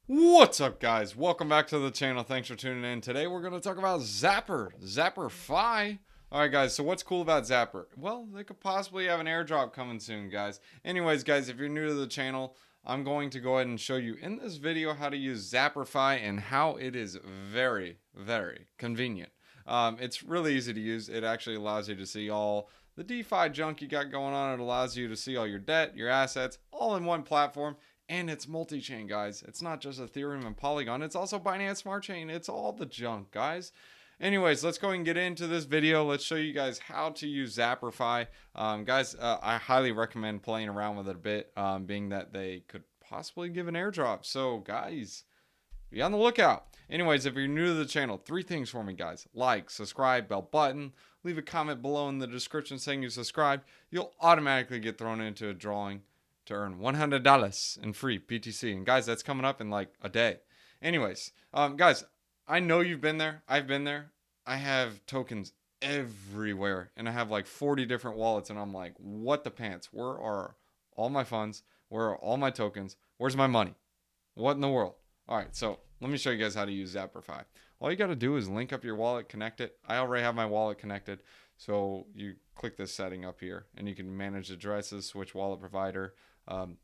What's up, guys? Welcome back to the channel. Thanks for tuning in. Today we're going to talk about Zapper.Fi. Alright, guys, so what's cool about Zapper? Well, they could possibly have an airdrop coming soon, guys. Anyways, guys, if you're new to the channel, I'm going to go ahead and show you in this video how to use Zapper.Fi and how it is very, very convenient. It's really easy to use. It actually allows you to see all the DeFi junk you got going on. It allows you to see all your debt, your assets, all in one platform. And it's multi-chain, guys. It's not just Ethereum and Polygon. It's also Binance Smart Chain. It's all the junk, guys. Anyways, let's go and get into this video. Let's show you guys how to use Zapper.Fi. Guys, I highly recommend playing around with it a bit, being that they could possibly give an airdrop. So, guys, be on the lookout. Anyways, if you're new to the channel, 3 things for me, guys. Like, subscribe, bell button. Leave a comment below in the description saying you subscribed. You'll automatically get thrown into a drawing to earn $100 in free BTC. And guys, that's coming up in like a day. Anyways, guys, I know you've been there. I've been there. I have tokens everywhere, and I have like 40 different wallets, and I'm like, what the pants? Where are all my funds? Where are all my tokens? Where's my money? What in the world? All right, so let me show you guys how to use Zapper.Fi. All you got to do is link up your wallet, connect it. I already have my wallet connected. So you click this setting up here, and you can manage addresses, switch wallet provider,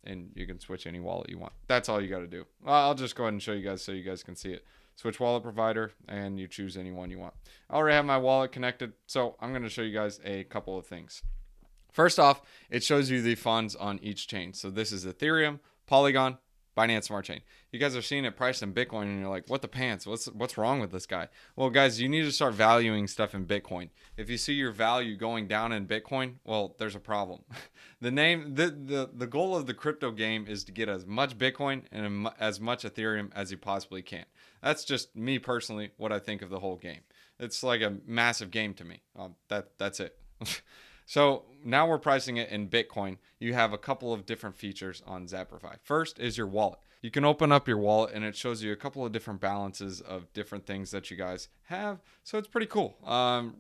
and you can switch any wallet you want. That's all you got to do. I'll just go ahead and show you guys so you guys can see it. Switch wallet provider, and you choose any one you want. I already have my wallet connected, so I'm going to show you guys a couple of things. First off, it shows you the funds on each chain. So this is Ethereum, Polygon, Binance Smart Chain. You guys are seeing it priced in Bitcoin, and you're like, what the pants? What's wrong with this guy? Well, guys, you need to start valuing stuff in Bitcoin. If you see your value going down in Bitcoin, well, there's a problem. The goal of the crypto game is to get as much Bitcoin and as much Ethereum as you possibly can. That's just me personally, what I think of the whole game. It's like a massive game to me. That's it. So now we're pricing it in Bitcoin. You have a couple of different features on Zapper.Fi. First is your wallet. You can open up your wallet, and it shows you a couple of different balances of different things that you guys have. So it's pretty cool.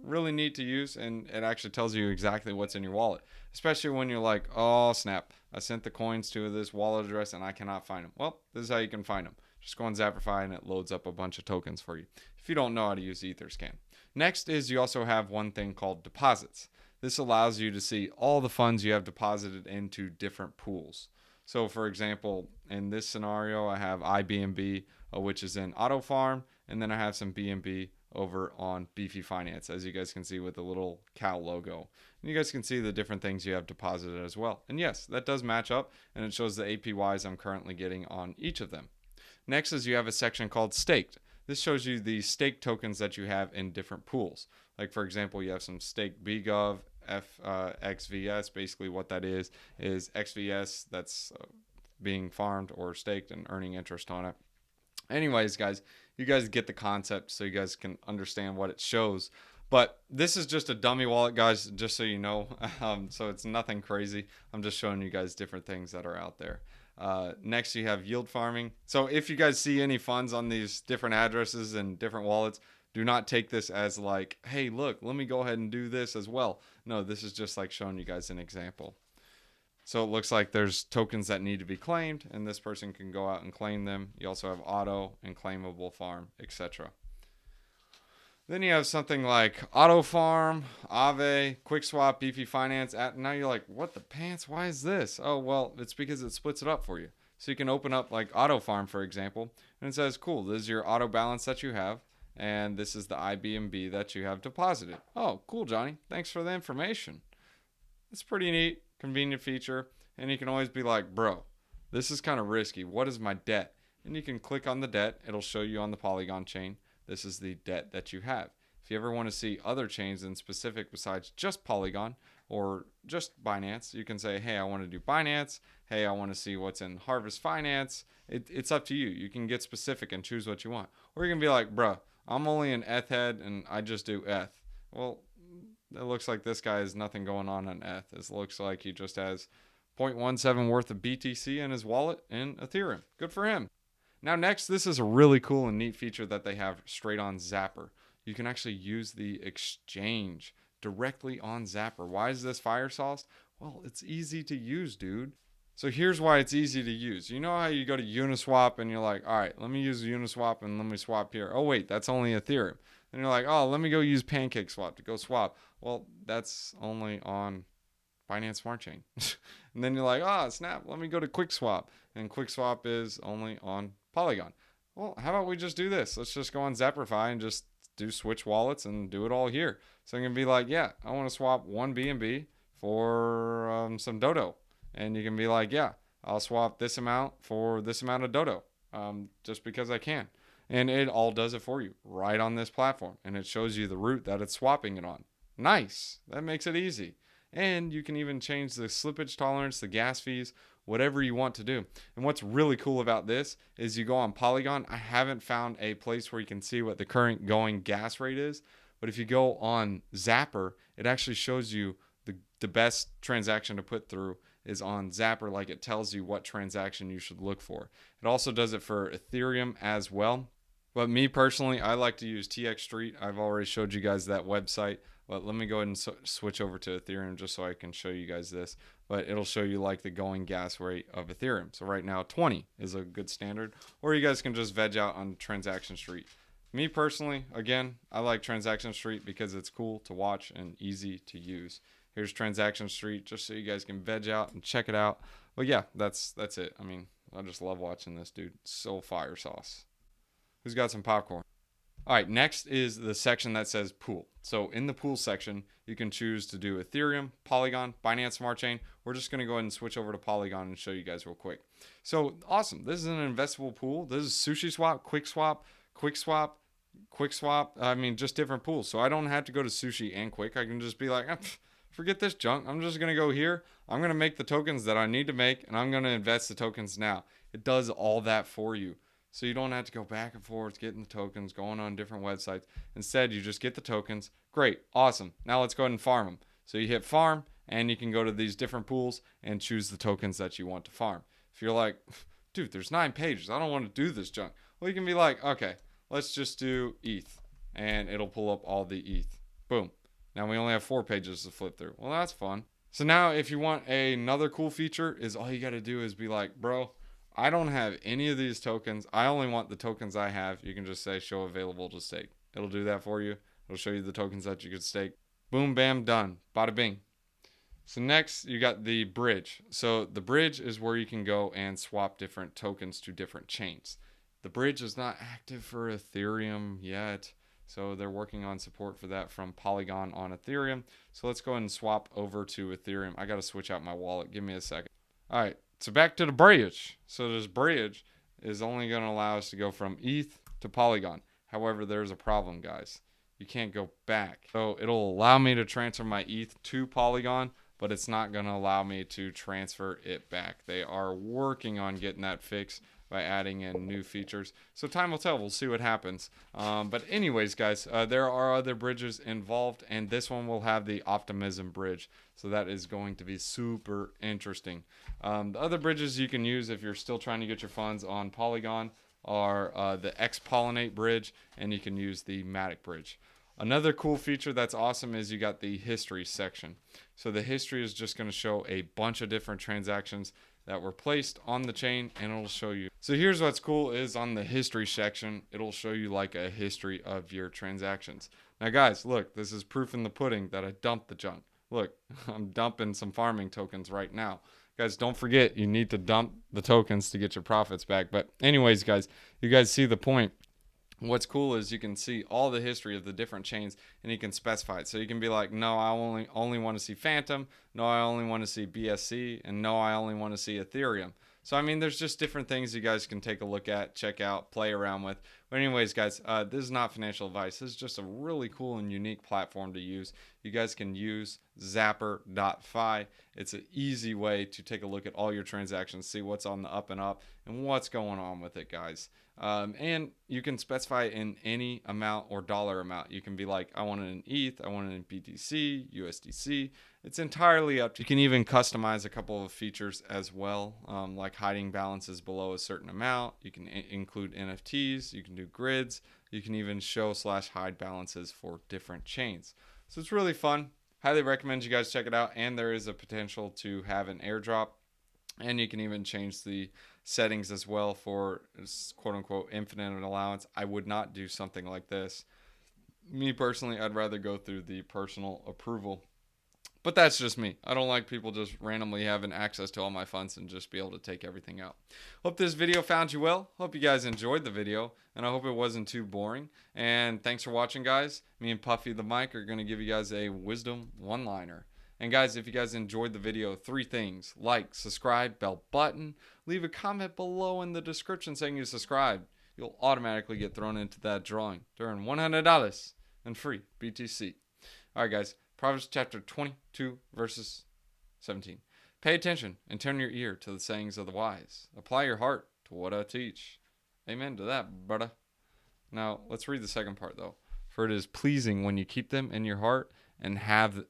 Really neat to use, and it actually tells you exactly what's in your wallet. Especially when you're like, oh snap, I sent the coins to this wallet address and I cannot find them. Well, this is how you can find them. Just go on Zapper.Fi and it loads up a bunch of tokens for you. If you don't know how to use Etherscan. Next is you also have one thing called deposits. This allows you to see all the funds you have deposited into different pools. So for example, in this scenario, I have IBNB, which is in Auto Farm, and then I have some BNB over on Beefy Finance, as you guys can see with the little cow logo. And you guys can see the different things you have deposited as well. And yes, that does match up, and it shows the APYs I'm currently getting on each of them. Next is you have a section called Staked. This shows you the stake tokens that you have in different pools. Like for example, you have some staked BGov, XVS. Basically what that is XVS that's being farmed or staked and earning interest on it. Anyways, guys, you guys get the concept so you guys can understand what it shows. But this is just a dummy wallet, guys, just so you know. So it's nothing crazy. I'm just showing you guys different things that are out there. Next, you have yield farming. So if you guys see any funds on these different addresses and different wallets, do not take this as like, hey, look, let me go ahead and do this as well. No, this is just like showing you guys an example. So it looks like there's tokens that need to be claimed, and this person can go out and claim them. You also have auto and claimable farm, etc. Then you have something like Auto Farm, Aave, QuickSwap, Beefy Finance. Now you're like, what the pants? Why is this? Oh, well, it's because it splits it up for you. So you can open up like Auto Farm, for example, and it says, cool, this is your auto balance that you have, and this is the IBNB that you have deposited. Oh, cool, Johnny. Thanks for the information. It's pretty neat, convenient feature, and you can always be like, bro, this is kind of risky. What is my debt? And you can click on the debt. It'll show you on the Polygon chain. This is the debt that you have. If you ever want to see other chains in specific besides just Polygon or just Binance, you can say, hey, I want to do Binance. Hey, I want to see what's in Harvest Finance. It's up to you. You can get specific and choose what you want. Or you can be like, bruh, I'm only an ETH head and I just do ETH. Well, it looks like this guy has nothing going on ETH. It looks like he just has 0.17 worth of BTC in his wallet in Ethereum. Good for him. Now next, this is a really cool and neat feature that they have straight on Zapper. You can actually use the exchange directly on Zapper. Why is this fire sauce? Well, it's easy to use, dude. So here's why it's easy to use. You know how you go to Uniswap and you're like, all right, let me use Uniswap and let me swap here. Oh, wait, that's only Ethereum. And you're like, oh, let me go use PancakeSwap to go swap. Well, that's only on Binance Smart Chain. And then you're like, ah, snap, let me go to QuickSwap. And QuickSwap is only on Polygon. Well, how about we just do this? Let's just go on Zapper.Fi and just do switch wallets and do it all here. So I'm going to be like, yeah, I want to swap one BNB for some Dodo. And you can be like, yeah, I'll swap this amount for this amount of Dodo just because I can. And it all does it for you right on this platform. And it shows you the route that it's swapping it on. Nice. That makes it easy. And you can even change the slippage tolerance, the gas fees, whatever you want to do. And what's really cool about this is you go on Polygon. I haven't found a place where you can see what the current going gas rate is. But if you go on Zapper, it actually shows you the best transaction to put through is on Zapper. Like it tells you what transaction you should look for. It also does it for Ethereum as well. But me personally, I like to use TX Street. I've already showed you guys that website. But let me go ahead and switch over to Ethereum just so I can show you guys this. But it'll show you like the going gas rate of Ethereum. So right now 20 is a good standard. Or you guys can just veg out on Transaction Street. Me personally, again, I like Transaction Street because it's cool to watch and easy to use. Here's Transaction Street just so you guys can veg out and check it out. But yeah, that's it. I mean, I just love watching this, dude. It's so fire sauce. Who's got some popcorn? All right, next is the section that says pool. So in the pool section, you can choose to do Ethereum, Polygon, Binance Smart Chain. We're just going to go ahead and switch over to Polygon and show you guys real quick. So awesome. This is an investable pool. This is SushiSwap, QuickSwap. I mean, just different pools. So I don't have to go to Sushi and Quick. I can just be like, forget this junk. I'm just going to go here. I'm going to make the tokens that I need to make, and I'm going to invest the tokens now. It does all that for you. So you don't have to go back and forth getting the tokens, going on different websites. Instead, you just get the tokens. Great. Awesome. Now let's go ahead and farm them. So you hit farm, and you can go to these different pools and choose the tokens that you want to farm. If you're like, dude, there's 9 pages. I don't want to do this junk. Well, you can be like, okay, let's just do ETH. And it'll pull up all the ETH. Boom. Now we only have 4 pages to flip through. Well, that's fun. So now if you want another cool feature is all you got to do is be like, bro, I don't have any of these tokens. I only want the tokens I have. You can just say show available to stake. It'll do that for you. It'll show you the tokens that you could stake. Boom, bam, done. Bada bing. So next you got the bridge. So the bridge is where you can go and swap different tokens to different chains. The bridge is not active for Ethereum yet. So they're working on support for that from Polygon on Ethereum. So let's go ahead and swap over to Ethereum. I got to switch out my wallet. Give me a second. All right. So back to the bridge. So this bridge is only going to allow us to go from ETH to Polygon. However, there's a problem, guys. You can't go back. So it'll allow me to transfer my ETH to Polygon, but it's not going to allow me to transfer it back. They are working on getting that fixed by adding in new features. So time will tell. We'll see what happens. But anyways, guys, there are other bridges involved, and this one will have the Optimism bridge. So that is going to be super interesting. The other bridges you can use if you're still trying to get your funds on Polygon are the X-Pollinate bridge, and you can use the Matic bridge. Another cool feature that's awesome is you got the history section. So the history is just going to show a bunch of different transactions that were placed on the chain, and it'll show you. So here's what's cool is on the history section, it'll show you like a history of your transactions. Now guys, look, this is proof in the pudding that I dumped the junk. Look, I'm dumping some farming tokens right now. Guys, don't forget, you need to dump the tokens to get your profits back. But anyways, guys, you guys see the point. What's cool is you can see all the history of the different chains, and you can specify it. So you can be like, no, I only want to see Phantom. No, I only want to see BSC. And no, I only want to see Ethereum. So, I mean, there's just different things you guys can take a look at, check out, play around with. But anyways, guys, this is not financial advice. This is just a really cool and unique platform to use. You guys can use Zapper.Fi. It's an easy way to take a look at all your transactions, see what's on the up and up, and what's going on with it, guys. And you can specify in any amount or dollar amount. You can be like, I want it in ETH, I want it in BTC, USDC. It's entirely up to you. You can even customize a couple of features as well, like hiding balances below a certain amount. You can include NFTs, you can do grids, you can even show/hide balances for different chains. So it's really fun. Highly recommend you guys check it out, and there is a potential to have an airdrop. And you can even change the settings as well for quote unquote infinite allowance. I would not do something like this. Me personally, I'd rather go through the personal approval. But that's just me. I don't like people just randomly having access to all my funds and just be able to take everything out. Hope this video found you well. Hope you guys enjoyed the video, and I hope it wasn't too boring. And thanks for watching, guys. Me and Puffy the Mic are going to give you guys a wisdom one-liner. And guys, if you guys enjoyed the video, 3 things: like, subscribe, bell button, leave a comment below in the description saying you subscribed. You'll automatically get thrown into that drawing during $100 and free BTC. All right, guys. Proverbs chapter 22, verses 17. Pay attention and turn your ear to the sayings of the wise. Apply your heart to what I teach. Amen to that, brother. Now, let's read the second part, though. For it is pleasing when you keep them in your heart and have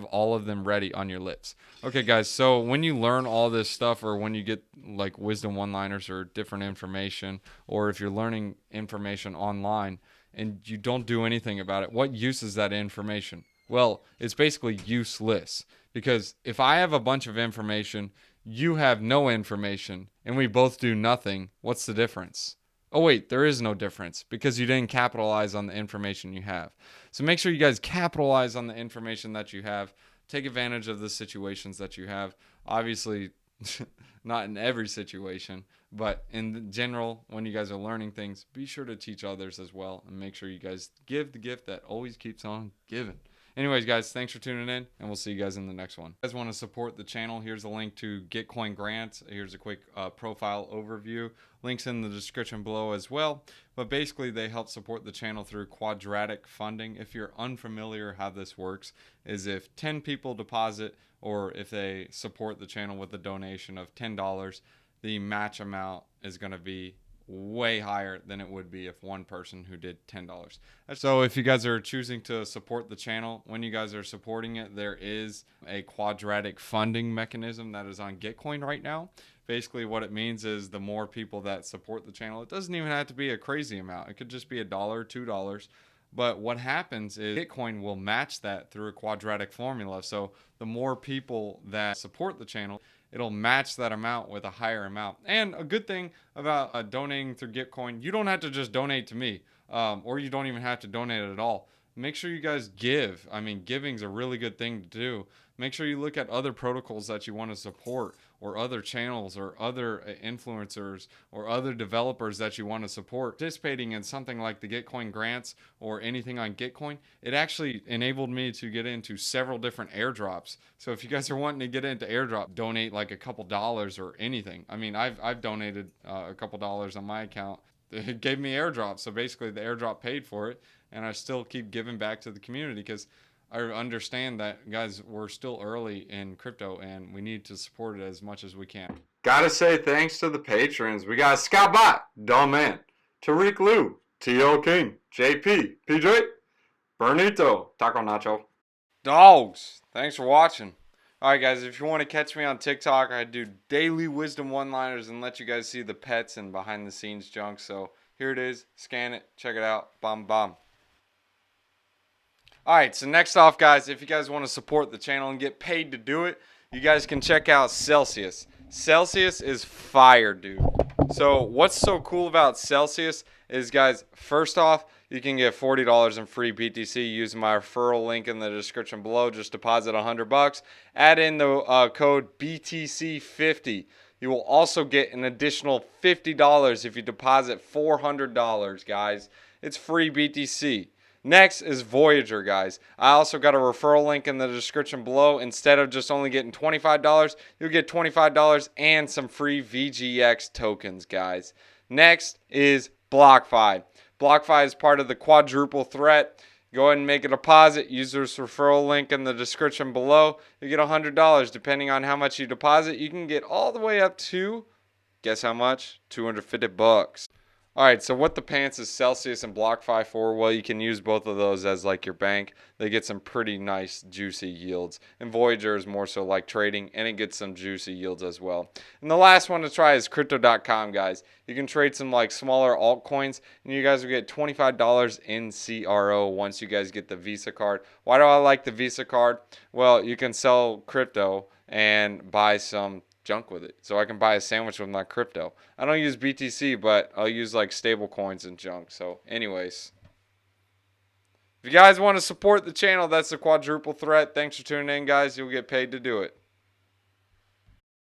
all of them ready on your lips. Okay, guys, so when you learn all this stuff, or when you get like wisdom one-liners or different information, or if you're learning information online and you don't do anything about it, what use is that information? Well, it's basically useless, because if I have a bunch of information, you have no information, and we both do nothing, what's the difference? Oh, wait, there is no difference, because you didn't capitalize on the information you have. So make sure you guys capitalize on the information that you have. Take advantage of the situations that you have. Obviously, not in every situation, but in general, when you guys are learning things, be sure to teach others as well, and make sure you guys give the gift that always keeps on giving. Anyways, guys, thanks for tuning in, and we'll see you guys in the next one. If you guys want to support the channel, here's a link to Gitcoin grants. Here's a quick profile overview. Links in the description below as well. But basically, they help support the channel through quadratic funding. If you're unfamiliar how this works, is if 10 people deposit, or if they support the channel with a donation of $10, the match amount is going to be way higher than it would be if one person who did $10. So if you guys are choosing to support the channel, when you guys are supporting it, there is a quadratic funding mechanism that is on Gitcoin right now. Basically what it means is the more people that support the channel, it doesn't even have to be a crazy amount. It could just be $1, $2. But what happens is Bitcoin will match that through a quadratic formula. So the more people that support the channel, it'll match that amount with a higher amount. And a good thing about donating through Gitcoin, you don't have to just donate to me, or you don't even have to donate at all. Make sure you guys give. I mean, giving's a really good thing to do. Make sure you look at other protocols that you want to support, or other channels, or other influencers, or other developers that you want to support. Participating in something like the Gitcoin grants or anything on Gitcoin, it actually enabled me to get into several different airdrops. So if you guys are wanting to get into airdrop, donate like a couple dollars or anything. I mean, I've donated a couple dollars on my account. It gave me airdrop, so basically the airdrop paid for it, and I still keep giving back to the community, because I understand that, guys, we're still early in crypto and we need to support it as much as we can. Gotta say thanks to the patrons. We got Scott Bot, Doman, Tariq Liu, T.O. King, JP, PJ, Bernito, Taco Nacho. Dogs, thanks for watching. Alright, guys, if you want to catch me on TikTok, I do daily wisdom one-liners and let you guys see the pets and behind the scenes junk. So here it is. Scan it. Check it out. Bomb, bomb. Alright, so next off, guys, if you guys want to support the channel and get paid to do it, you guys can check out Celsius. Celsius is fire, dude. So what's so cool about Celsius is, guys, first off, you can get $40 in free BTC using my referral link in the description below. Just deposit $100. Add in the code BTC50. You will also get an additional $50 if you deposit $400, guys. It's free BTC. Next is Voyager, guys. I also got a referral link in the description below. Instead of just only getting $25, you'll get $25 and some free VGX tokens, guys. Next is Blockfi. Blockfi is part of the quadruple threat. Go ahead and make a deposit. Use this referral link in the description below. You get $100. Depending on how much you deposit, you can get all the way up to, guess how much? $250. Alright, so what the pants is Celsius and Blockfi for? Well, you can use both of those as like your bank. They get some pretty nice juicy yields. And Voyager is more so like trading, and it gets some juicy yields as well. And the last one to try is Crypto.com, guys. You can trade some like smaller altcoins, and you guys will get $25 in CRO once you guys get the Visa card. Why do I like the Visa card? Well, you can sell crypto and buy some junk with it. So I can buy a sandwich with my crypto. I don't use BTC, but I'll use like stable coins and junk. So anyways, if you guys want to support the channel, that's the quadruple threat. Thanks for tuning in, guys. You'll get paid to do it.